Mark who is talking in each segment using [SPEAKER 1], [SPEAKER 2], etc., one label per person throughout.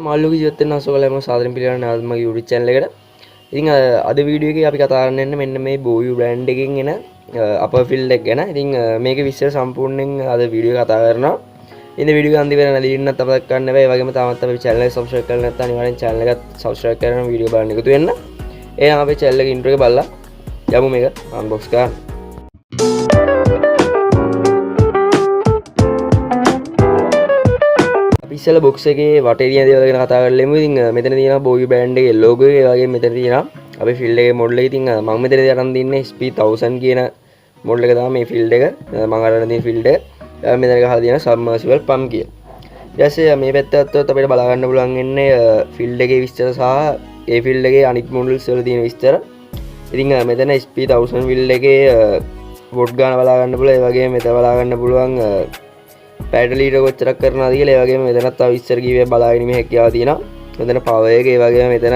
[SPEAKER 1] මාළුගේ ජීවිතේ නැසෝලම සාදරයෙන් පිළිගන්න ආවද මගේ YouTube channel එකට. ඉතින් අද වීඩියෝ එකේ අපි කතා කරන්න යන්නේ මෙන්න මේ BOYU brand එකෙන් එන upper field එක ගැන. ඉතින් මේකේ විස්තර සම්පූර්ණයෙන් අද වීඩියෝ කතා කරනවා. ඉතින් වීඩියෝ එක අන්තිම වෙන නැලින්නත් අපතක් ගන්න බෑ. ඒ වගේම තාමත් අපේ channel එක subscribe කරලා නැත්නම් අනිවාර්යෙන් channel එකත් subscribe කරගෙන වීඩියෝ බලන්න එකතු වෙන්න. එහෙනම් අපේ channel එකේ intro එක බලලා යමු මේක unbox කරන්න. ඉස්සෙල්ලා box එකේ වටේ තියෙන දේවල් ගැන කතා කරලෙමු. ඉතින් මෙතන තියෙනවා BOYU brand එකේ logo එක. ඒ වගේම මෙතන තියෙනවා අපේ field එකේ model එක. ඉතින් මම මෙතන අරන් තින්නේ SP1000 කියන model එක තමයි මේ field එක. මම අරන් තියෙන field එක. මෙතන ගහලා තියෙනවා submersible pump කියලා. ඊට පස්සේ මේ පැත්තත් අපිට බලා ගන්න පුළුවන් වෙන්නේ field එකේ විස්තර සහ ඒ field එකේ අනිත් models වල තියෙන විස්තර. ඉතින් මෙතන SP1000 field එකේ watt ගාන බලා ගන්න පුළුවන්. ඒ වගේම මෙතන බලා ගන්න පුළුවන් පැඩල් ලීටර් කොච්චරක් කරනවද කියලා. ඒ වගේම මෙතනත් තව විස්තර කීපයක් බලාගෙන ඉන්න හැකියාව තියෙනවා. මෙතන පවර් එක, ඒ වගේම මෙතන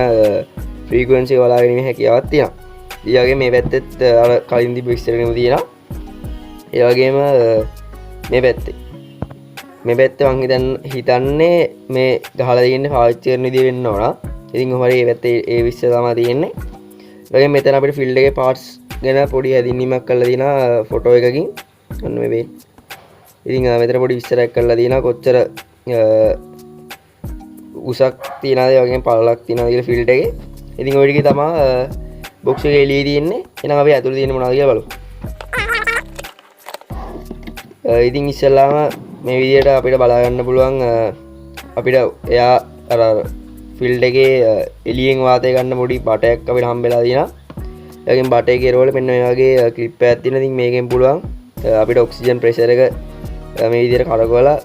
[SPEAKER 1] ෆ්‍රීකවෙන්සි එක බලාගෙන ඉන්න හැකියාවක් තියෙනවා. ඒ වගේම මේ පැත්තෙත් අර කලින් තිබ්බ විස්තර ගෙනම තියෙනවා. ඒ වගේම මේ පැත්තේ මං හිතන්නේ මේ ගහලා තියෙන්නේ පාවිච්චි කරන විදිය වෙන්න ඕන. ඉතින් කොහොම හරි මේ පැත්තේ ඒ විස්තර තමයි තියෙන්නේ. ඒ වගේම මෙතන අපිට ෆීල්ඩ් එකේ පාර්ට්ස් ගැන පොඩි හැදින්වීමක් කරලා තියෙනවා ෆොටෝ එකකින්. අන්න මේ වේ. ඉතින් මෙතන පොඩි විස්තරයක් කරලා තියෙනවා කොච්චර උසක් තියනවද ඒ වගේම පළලක් තියනවද කියලා ෆීල්ඩ් එකේ. ඉතින් ඔය ටිකේ තමයි box එකේ එළියේ තියෙන්නේ. එහෙනම් අපි ඇතුළේ තියෙන්නේ මොනවද කියලා බලමු. ඉතින් ඉස්සෙල්ලාම මේ විදියට අපිට බලා ගන්න පුළුවන් අපිට එයා අර ෆීල්ඩ් එකේ එළියෙන් වාතය ගන්න පොඩි බටයක් අපිට හම්බෙලා තියෙනවා. ඒ වගේම බටේ කෙරවල මෙන්න මේ වගේ ක්ලිප් එකක් තියෙනවා. ඉතින් මේකෙන් පුළුවන් අපිට ඔක්සිජන් ප්‍රෙෂර් එක මේ විදිහට කරකවලා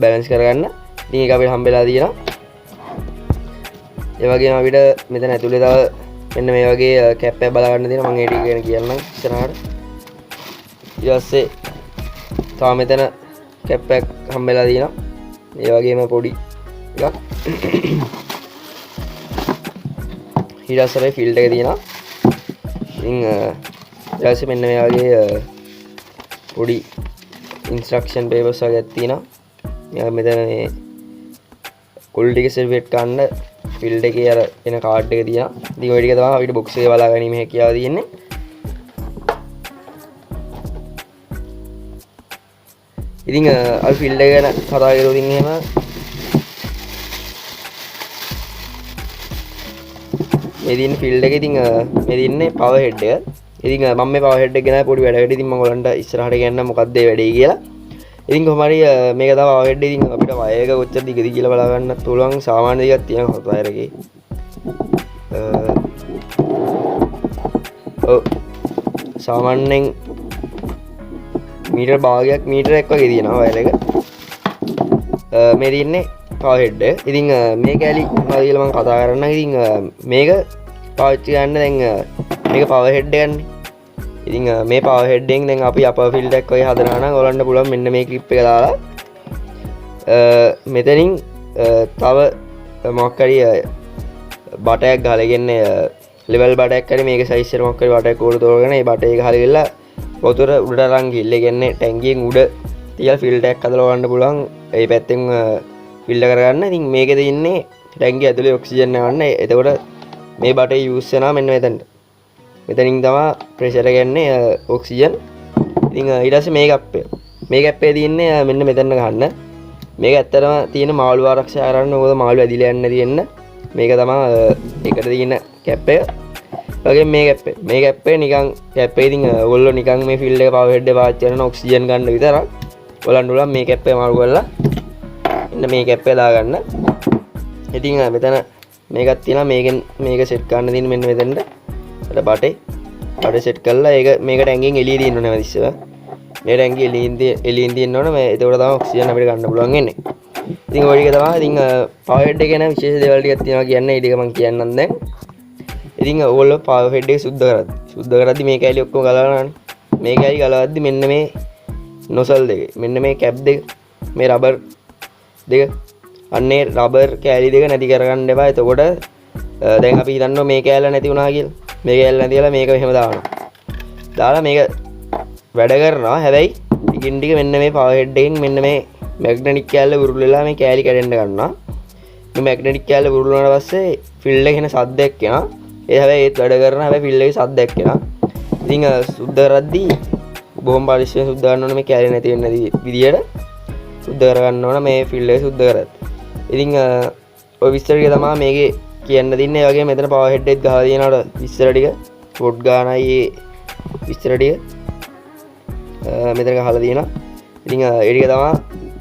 [SPEAKER 1] බැලන්ස් කරගන්න. ඉතින් ඒක අපිට හම්බෙලා තියෙනවා. ඒ වගේම අපිට මෙතන ඇතුලේ තව මෙන්න මේ වගේ කැප් එකක් බලා ගන්න තියෙනවා. මම ඒ ටික ගැන කියන්නම් ඉස්සරහට. ඊට පස්සේ තව මෙතන කැප් එකක් හම්බෙලා තියෙනවා. ඒ වගේම පොඩි එකක්. ඊට පස්සේ ෆීල්ඩ් එක තියෙනවා. ඉතින් ඊට පස්සේ මෙන්න මේ වගේ පොඩි ඉන්ස්ට්‍රක්ෂන් පේපර්ස් වගේක් තියෙනවා. මෙතන මේ කුල් ටික සර්ටිෆිකේට් ගන්න ෆීල්ඩ් එකේ අර එන කාඩ් එක තියෙනවා. ඉතින් ওই ටික තමයි අපිට බොක්ස් එකේ බලා ගැනීම හැකියාව තියෙන්නේ. ඉතින් අපි ෆීල්ඩ් එක ගැන කතා කරලා ඉතින් එහෙම මේ දින ෆීල්ඩ් එකේ ඉතින් මේ දින්නේ පවර් හෙඩ් එක. ඉතින් මම මේ පවර් හෙඩ් එක ගැන පොඩි වැඩකට ඉතින් මම ඔයගලන්ට ඉස්සරහට කියන්න මොකක්ද ඒ වැඩේ කියලා. ඉතින් කොහොම හරි මේක තමයි පවර් හෙඩ් ඉතින් අපිට වයර් එක කොච්චර දිගද කියලා බලා ගන්නත් පුළුවන්. සාමාන්‍ය දිගක් තියෙනවා වයර් එකේ. සාමාන්‍යයෙන් මීටර් භාගයක් මීටරයක් වගේ තියෙනවා වයර් එක. මේ දින්නේ පවර් හෙඩ් එක. ඉතින් මේ කැලි මොනවද කියලා මම කතා කරන්න. ඉතින් මේක පාවිච්චි ගන්න දැන් මේක පවර් හෙඩ් එකන්නේ. ඉතින් මේ පවර් හෙඩ් එකෙන් දැන් අපි අපර් ෆීල්ඩ් එකක් වගේ හදනවා නම් ඔයගලන්ට පුළුවන් මෙන්න මේ ක්ලිප් එක දාලා මෙතනින් තව මොකක් හරි බටයක් ගහලා කියන්නේ ලෙවල් බටයක් හරි මේක සයිස් එක මොකක් හරි බටයක් උඩ තෝරගෙන ඒ බට එක ගහලා වතුර උඩට අරන් ගිහලා කියන්නේ ටැංකියෙන් උඩ තියලා ෆිල්ටර් එකක් හදලා ගන්න පුළුවන්. ඒ පැත්තෙන් ෆිල්ටර් කරගන්න. ඉතින් මේකේ තියෙන්නේ ටැංකිය ඇතුලේ ඔක්සිජන් යවන්න. එතකොට මේ බටේ යූස් වෙනවා මෙන්න මෙතනට. මෙතනින් තමයි ප්‍රෙෂර් එක යන්නේ ඔක්සිජන්. ඉතින් ඊට පස්සේ මේ කැප්පේ තියෙන්නේ මෙන්න මෙතන ගන්න. මේක ඇත්තටම තියෙන මාළු ආරක්ෂා කරන්න. මොකද මාළු ඇදිලා යන්න තියෙන්න. මේක තමයි එකට තියෙන කැප් එක. වගේ මේ කැප්පේ නිකන් කැප්පේ ඉතින් ඔයගොල්ලෝ නිකන් මේ ෆීල්ඩ් එක පවර් හෙඩ් එක පාවිච්චි කරන ඔක්සිජන් ගන්න විතරක්. ඔයගලන්ට උලන් මේ කැප්පේ මාරු කරලා මෙන්න මේ කැප්පේ දාගන්න. ඉතින් මෙතන මේකක් තියෙනවා. මේක සෙට් කරන්න තියෙන මෙන්න මෙතනට. අර බටේ සෙට් කරලා ඒක මේකට ඇඟෙන් එළිය තියෙන්න ඕනේ නැතිස්සව. මේ ඇඟේ එළියෙන් තියෙන්න ඕනේ. මේ ඒකට තමයි ඔක්සිජන් අපිට ගන්න පුළුවන් වෙන්නේ. ඉතින් ඔය ටික තමයි ඉතින් පවර් හෙඩ් එක ගැන විශේෂ දේවල් ටිකක් තියෙනවා කියන්නේ. ඒ ටික මම කියන්නම් දැන්. ඉතින් ඔයගොල්ලෝ පවර් හෙඩ් එක සුද්ධ කරද්දි මේ කැලි ඔක්කොම ගලවනවානේ. මේ කැලි ගලවද්දි මෙන්න මේ නොසල් දෙක, මෙන්න මේ කැප් දෙක, මේ රබර් දෙක, අන්නේ රබර් කැලි දෙක නැති කරගන්න එපා. එතකොට දැන් අපි හිතන්නේ මේ කැලල නැති වුණා කියලා. මේ කැලල නැතිලා මේක මෙහෙම දානවා. දාලා මේක වැඩ කරනවා. හැබැයි ටිකින් ටික මෙන්න මේ පවර් හෙඩ් එකෙන් මෙන්න මේ මැග්නටික් කැලල උරුල් වෙලා මේ කැලි කැඩෙන්න ගන්නවා. මේ මැග්නටික් කෑල්ල පුරුදුනාට පස්සේ ෆීල්ඩ් එකේ එන සද්දයක් එනවා. ඒ හැබැයි ඒත් වැඩ කරන හැබැයි ෆීල්ඩ් එකේ සද්දයක් එනවා. ඉතින් සුද්ධ කරද්දී බොහොම පරිස්සමෙන් සුද්ධ කරන්න ඕනේ මේ කෑල්ල නැති වෙන්න විදියට. සුද්ධ කරගන්න ඕන මේ ෆීල්ඩ් එක සුද්ධ කරත්. ඉතින් ඔය විස්තර ටික තමයි මේකේ කියන්න දෙන්නේ. ඒ වගේම මෙතන පවර් හෙඩ් එකත් ගහලා තියෙනවා විස්තර ටික. පොඩ් ගානයි විස්තර ටික මෙතන ගහලා තියෙනවා. ඉතින් ඒ ටික තමයි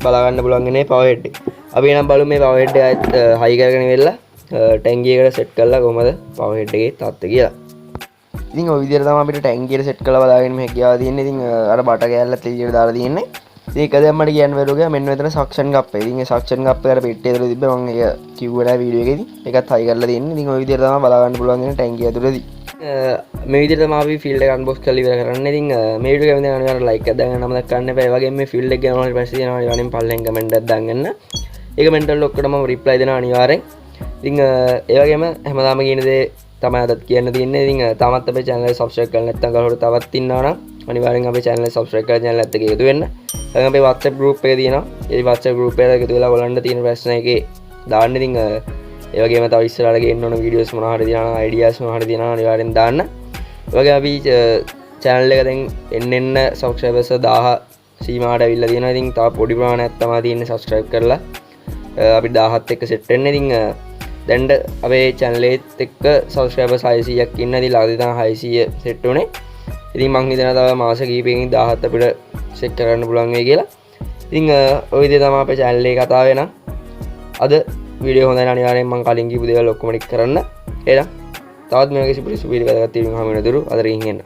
[SPEAKER 1] බලා ගන්න පුළුවන් ඉන්නේ පවර් හෙඩ් එක. අපි එනම් බලමු මේ පවර් හෙඩ් එක හයි කරගෙන ඉවරලා ටැංකියකට සෙට් කරලා කොහමද පවර් හෙඩ් එකේ තත්ත්වය කියලා. ඉතින් ඔය විදිහට තමයි අපිට ටැංකියට සෙට් කරලා බලාගෙන මේ හැකියාව තියෙන්නේ. ඉතින් අර බට කෑල්ලත් එළියට දාලා තියෙන්නේ. ඉතින් එක දෙයක් මට කියන්න බැරුව ගියා මෙන්න මෙතන සක්ෂන් කප් එක. ඉතින් ඒ සක්ෂන් කප් එක අර පෙට්ටිය ඇතුලේ තිබ්බ මම ඒක කිව්වා නෑ වීඩියෝ එකේදී. ඒකත් හයි කරලා තියෙන්නේ. ඉතින් ඔය විදිහට තමයි බලා ගන්න පුළුවන් ඉන්නේ ටැංකිය ඇතුලේදී. මේ විදිහට තමයි අපි ෆීල්ඩ් එක අන්බොක්ස් කරලා ඉවර කරන්නේ. ඉතින් මේ වීඩියෝ එක කැමති නම් ලයික් එකක් දාන්න නම දක්වන්න එපා. ඒ වගේම මේ ෆීල්ඩ් එක ගැන මොනවද ප්‍රශ්න තියෙනවා අනිවාර්යෙන් පල්ලෙන් කමෙන්ට් එකක් දාන්න. ඒ කමෙන්ට් වල ඔක්කොටම මම රිප්ලයි දෙනවා අනිවාර්යෙන්. ඉතින් ඒ වගේම හැමදාම කියන දේ තමයි අදත් කියන්න තියෙන්නේ. ඉතින් තාමත් අපේ channel එක subscribe කරලා නැත්නම් කවුරුහරි තවත් ඉන්නවා නම් අනිවාර්යෙන් අපේ channel එක subscribe කරලා channel එකත් එක්ක එකතු වෙන්න. ඊළඟ අපේ WhatsApp group එක තියෙනවා. ඒ WhatsApp group එකට එකතු වෙලා ඔයගොල්ලන්ට තියෙන ප්‍රශ්න එකේ දාන්න. ඉතින් ඒ වගේම තව ඉස්සරහට ගේන්න ඕන වීඩියෝස් මොනවා හරි තියෙනවා නම් ideas මොනවා හරි තියෙනවා අනිවාර්යෙන් දාන්න. ඒ වගේ අපි channel එක දැන් එන්න subscribers 1000 සීමාවට අවිල්ලා තියෙනවා. ඉතින් තව පොඩි ප්‍රමාණයක් තමයි තියෙන්නේ subscribe කරලා අපි 1000ත් එක්ක set වෙන්න. ඉතින් දැන් අපේ channel එකත් එක්ක subscribers 600ක් ඉන්න. ඉතින් ලාදී තමයි 600 set උනේ. ඉතින් මං හිතනවා තව මාස කිහිපයකින් 1000ත් අපිට set කරන්න පුළුවන් වෙයි කියලා. ඉතින් ඔය විදිහට තමයි අපේ channel එකේ කතාව වෙනා. අද වීඩියෝ හොඳයි නම් අනිවාර්යෙන් මං කලින් කියපු දේවල් ඔක්කොම ටික කරන්න. එහෙනම් තවත් මේ වගේ සුපිරි වැදගත් වීඩියෝ හමු වෙනතුරු අද රින් එන්න.